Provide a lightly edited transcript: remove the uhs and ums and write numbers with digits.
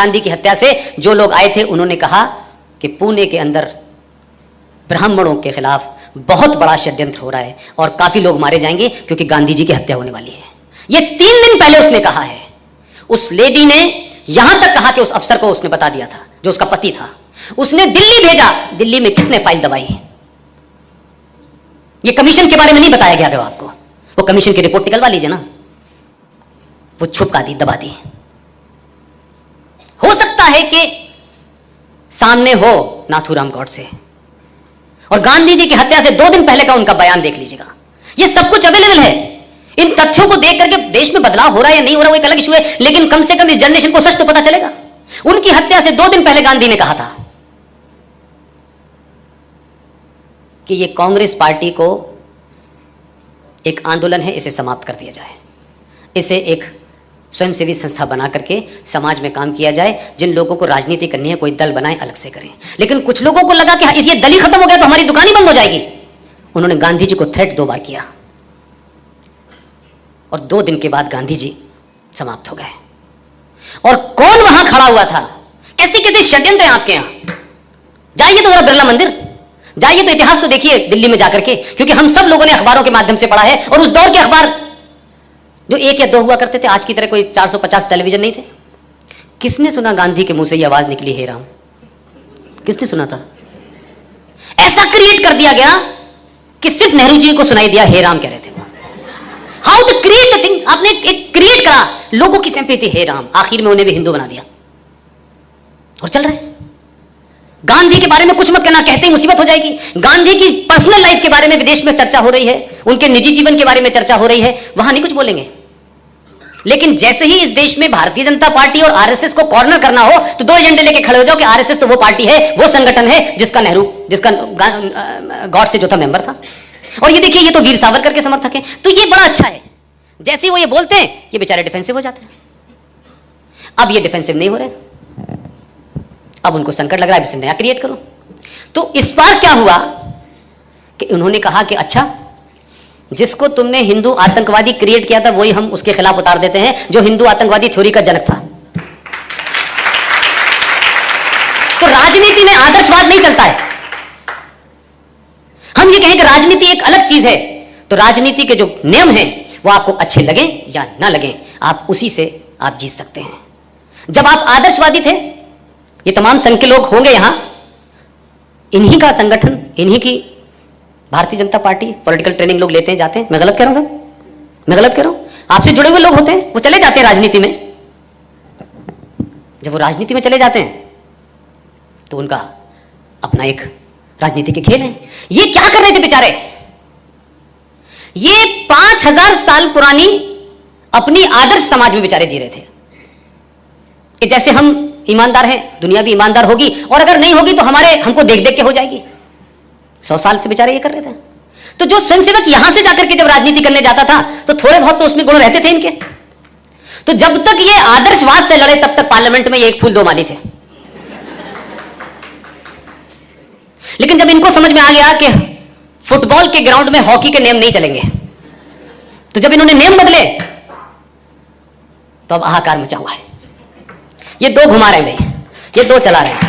गांधी की हत्या से जो लोग आए थे उन्होंने कहा कि पुणे के अंदर ब्राह्मणों के खिलाफ बहुत बड़ा षड्यंत्र हो रहा है और काफी लोग मारे जाएंगे क्योंकि गांधी जी की हत्या होने वाली है। ये 3 दिन पहले उसने कहा है। उस लेडी ने यहां तक कहा कि उस अफसर को उसने बता दिया था जो उसका पति था, उसने दिल्ली भेजा। दिल्ली में किसने फाइल दबाई? ये कमीशन के बारे में नहीं बताया गया आपको, वो कमीशन की रिपोर्ट निकलवा लीजिए ना, वो छुपका दी, दबा दी। हो सकता है कि सामने हो नाथूराम गॉडसे, और गांधी जी की हत्या से 2 दिन पहले का उनका बयान देख लीजिएगा। ये सब कुछ अवेलेबल है। इन तथ्यों को देख करके देश में बदलाव हो रहा है या नहीं हो रहा वो एक अलग इशू है, लेकिन कम से कम इस जनरेशन को सच तो पता चलेगा। उनकी हत्या से 2 दिन पहले गांधी ने कहा था कि ये कांग्रेस पार्टी को एक आंदोलन है, इसे समाप्त कर दिया जाए, इसे एक स्वयंसेवी संस्था बना करके समाज में काम किया जाए। जिन लोगों को राजनीति करनी है कोई दल बनाए, अलग से करें। लेकिन कुछ लोगों को लगा कि ये दल ही खत्म हो गया तो हमारी दुकान ही बंद हो जाएगी। उन्होंने गांधी जी को थ्रेट 2 बार किया और 2 दिन के बाद गांधी जी समाप्त हो गए। और कौन वहां खड़ा हुआ था? कैसे कैसे षड्यंत्र हैं आपके यहां। जाइए तो जरा बिरला मंदिर जाइए, तो इतिहास तो देखिए दिल्ली में जाकर के, क्योंकि हम सब लोगों ने अखबारों के माध्यम से पढ़ा है। और उस दौर के अखबार जो 1 या 2 हुआ करते थे, आज की तरह कोई 450 टेलीविजन नहीं थे। किसने सुना गांधी के मुंह से ये आवाज निकली, हे राम? किसने सुना था? ऐसा क्रिएट कर दिया गया कि सिर्फ नेहरू जी को सुनाई दिया हे राम कह रहे थे वो। How to create the thing. आपने एक क्रिएट करा, लोगों की सिंपैथी हे राम, आखिर में उन्हें भी हिंदू बना दिया और चल रहे। गांधी के बारे में कुछ मत कहना, कहते ही मुसीबत हो जाएगी। गांधी की पर्सनल लाइफ के बारे में विदेश में चर्चा हो रही है, उनके निजी जीवन के बारे में चर्चा हो रही है, वहां नहीं कुछ बोलेंगे। लेकिन जैसे ही इस देश में भारतीय जनता पार्टी और आरएसएस को कॉर्नर करना हो तो 2 एजेंडे लेके खड़े हो जाओ कि आरएसएस तो वो पार्टी है, वो संगठन है जिसका गॉडसे जो था मेंबर था। और ये देखिए, ये तो वीर सावरकर के समर्थक हैं। तो ये बड़ा अच्छा है, जैसे ही वो ये बोलते हैं ये बेचारे डिफेंसिव हो जाते हैं। अब ये डिफेंसिव नहीं हो रहे, अब उनको संकट लग रहा है, इसे नया क्रिएट करो। तो इस बार क्या हुआ कि उन्होंने कहा कि अच्छा, जिसको तुमने हिंदू आतंकवादी क्रिएट किया था वही हम उसके खिलाफ उतार देते हैं, जो हिंदू आतंकवादी थ्योरी का जनक था। तो राजनीति में आदर्शवाद नहीं चलता है। हम ये कहें कि राजनीति एक अलग चीज है, तो राजनीति के जो नियम हैं वो आपको अच्छे लगे या ना लगे, आप उसी से आप जीत सकते हैं। जब आप आदर्शवादी थे, ये तमाम संघ के लोग होंगे यहां, इन्हीं का संगठन, इन्हीं की Bharatiya Janata party political training लोग लेते हैं, जाते हैं। मैं गलत कह रहा हूं साहब? मैं गलत कह रहा हूं? आपसे जुड़े हुए लोग होते हैं, वो चले जाते हैं राजनीति में। जब वो राजनीति में चले जाते हैं तो उनका अपना एक राजनीति के खेल है। ये क्या कर रहे थे बेचारे? ये 5000 साल पुरानी अपनी आदर्श समाज में बेचारे जी रहे थे कि जैसे हम ईमानदार हैं, दुनिया भी ईमानदार होगी, और अगर नहीं होगी तो हमको देख देख के हो जाएगी। 100 साल से बेचारे ये कर रहे थे। तो जो स्वयंसेवक यहां से जाकर के जब राजनीति करने जाता था तो थोड़े बहुत तो उसमें गुण रहते थे इनके। तो जब तक ये आदर्शवाद से लड़े तब तक पार्लियामेंट में ये 1 फूल 2 माली थे। लेकिन जब इनको समझ में आ गया कि फुटबॉल के ग्राउंड में हॉकी के नियम नहीं चलेंगे, तो जब इन्होंने नियम बदले तो अब हाहाकार मचा हुआ है। ये 2 घुमा रहे हैं भाई, ये 2 चला रहे हैं।